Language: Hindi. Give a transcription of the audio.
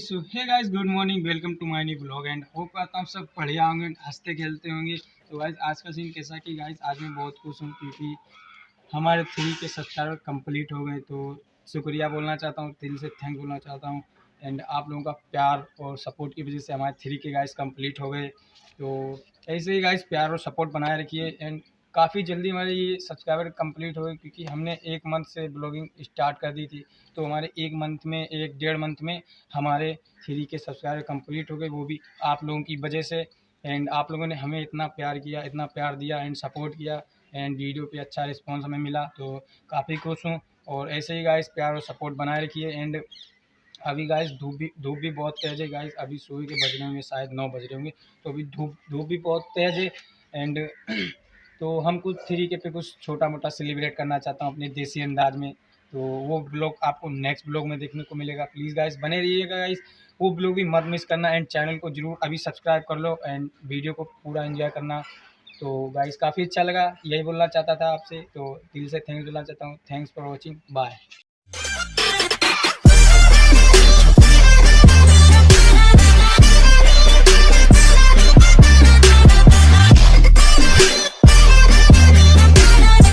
So hey guys, good morning, welcome to my new blog and hope करता हूँ सब बढ़िया होंगे, हंसते खेलते होंगे। तो गाइस आज का सीन कैसा कि गाइस आज मैं बहुत खुश हूँ क्योंकि हमारे 3 के सब्सक्राइबर कंप्लीट हो गए। तो शुक्रिया बोलना चाहता हूँ, दिल से थैंक बोलना चाहता हूँ। एंड आप लोगों का प्यार और सपोर्ट की वजह से हमारे 3 के गाइस कंप्लीट हो गए। तो ऐसे ही गाइस प्यार और सपोर्ट बनाए रखिए। एंड काफ़ी जल्दी हमारे ये सब्सक्राइबर कंप्लीट हो गए क्योंकि हमने 1 मंथ से ब्लॉगिंग स्टार्ट कर दी थी। तो हमारे 1 मंथ में 1 डेढ़ मंथ में हमारे 3 के सब्सक्राइबर कंप्लीट हो गए, वो भी आप लोगों की वजह से। एंड आप लोगों ने हमें इतना प्यार किया, इतना प्यार दिया एंड सपोर्ट किया एंड वीडियो पे अच्छा रिस्पांस हमें मिला, तो काफ़ी खुश हूँ। और ऐसे ही गाइस प्यार और सपोर्ट बनाए रखिए। एंड अभी गाइस धूप भी बहुत तेज़ है गाइस, अभी सुबह के बज रहे होंगे शायद 9 बज रहे होंगे। तो अभी धूप भी बहुत तेज़ है। एंड तो हम कुछ 3 के पे कुछ छोटा मोटा सेलिब्रेट करना चाहता हूँ अपने देसी अंदाज में। तो वो ब्लॉग आपको नेक्स्ट ब्लॉग में देखने को मिलेगा। प्लीज़ गाइस बने रहिएगा गाइस, वो ब्लॉग भी मत मिस करना। एंड चैनल को जरूर अभी सब्सक्राइब कर लो एंड वीडियो को पूरा एंजॉय करना। तो गाइस काफ़ी अच्छा लगा, यही बोलना चाहता था आपसे। तो दिल से थैंक्स बोलना चाहता हूँ। Thanks for watching, bye.